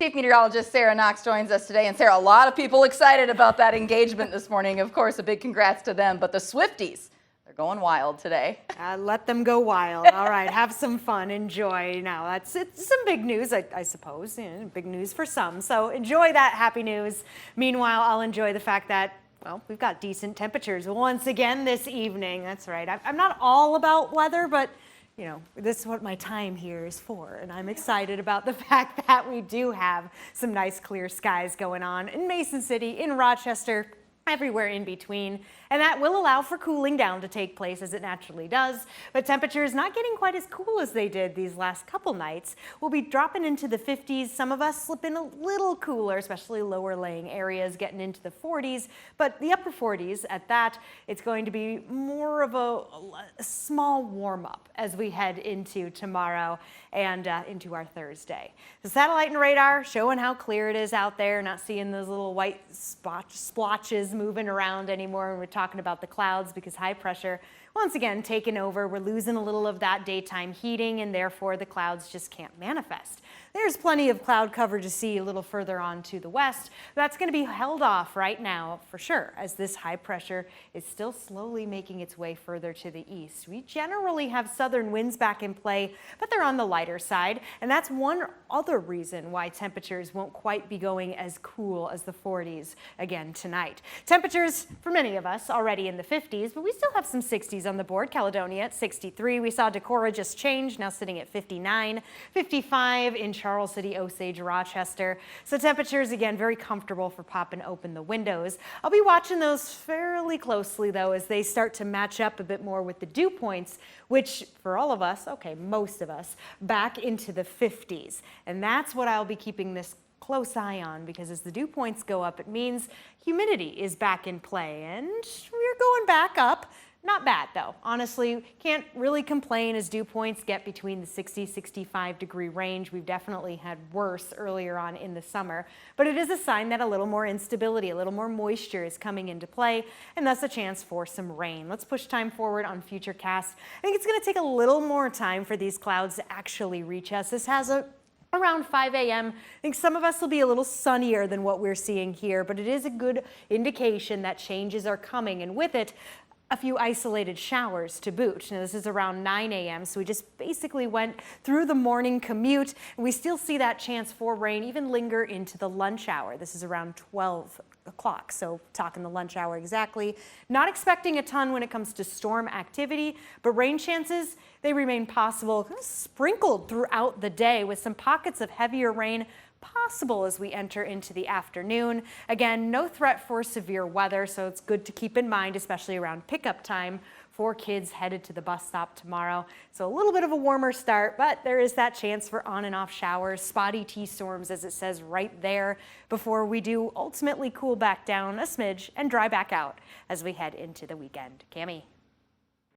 Chief Meteorologist Sarah Knox joins us today. And Sarah, a lot of people excited about that engagement this morning. Of course, a big congrats to them. But the Swifties, they're going wild today. Let them go wild. All right, have some fun, enjoy. Now, it's some big news, I suppose. Big news for some. So enjoy that happy news. Meanwhile, I'll enjoy the fact that, well, we've got decent temperatures once again this evening. That's right. I'm not all about weather, but this is what my time here is for, and I'm excited about the fact that we do have some nice clear skies going on in Mason City, in Rochester, everywhere in between, and that will allow for cooling down to take place as it naturally does, but temperatures not getting quite as cool as they did these last couple nights. We'll be dropping into the 50s. Some of us slipping a little cooler, especially lower laying areas getting into the 40s, but the upper 40s at that, it's going to be more of a small warm up as we head into tomorrow and into our Thursday. The satellite and radar showing how clear it is out there, not seeing those little white splotches moving around anymore. And we're talking about the clouds because high pressure once again taking over. We're losing a little of that daytime heating, and therefore the clouds just can't manifest. There's plenty of cloud cover to see a little further on to the west. That's going to be held off right now for sure, as this high pressure is still slowly making its way further to the east. We generally have southern winds back in play, but they're on the lighter side, and that's one other reason why temperatures won't quite be going as cool as the 40s again tonight. Temperatures for many of us already in the 50s, but we still have some 60s on the board. Caledonia at 63. We saw Decorah just change, now sitting at 59, 55 in Charles City, Osage, Rochester. So temperatures, again, very comfortable for popping open the windows. I'll be watching those fairly closely, though, as they start to match up a bit more with the dew points, which for all of us, okay, most of us, back into the 50s. And that's what I'll be keeping this close eye on, because as the dew points go up, it means humidity is back in play, and we're going back up. Not bad, though. Honestly, can't really complain as dew points get between the 60-65 degree range. We've definitely had worse earlier on in the summer, but it is a sign that a little more instability, a little more moisture is coming into play, and thus a chance for some rain. Let's push time forward on Futurecast. I think it's going to take a little more time for these clouds to actually reach us. This has around 5 a.m. I think some of us will be a little sunnier than what we're seeing here, but it is a good indication that changes are coming, and with it, a few isolated showers to boot. Now, this is around 9 a.m., so we just basically went through the morning commute, and we still see that chance for rain even linger into the lunch hour. This is around 12 o'clock, so talking the lunch hour exactly. Not expecting a ton when it comes to storm activity, but rain chances, they remain possible, kind of sprinkled throughout the day with some pockets of heavier rain possible as we enter into the afternoon. Again, no threat for severe weather, so it's good to keep in mind, especially around pickup time for kids headed to the bus stop tomorrow. So a little bit of a warmer start, but there is that chance for on and off showers, spotty T-storms, as it says right there, before we do ultimately cool back down a smidge and dry back out as we head into the weekend. Cammie.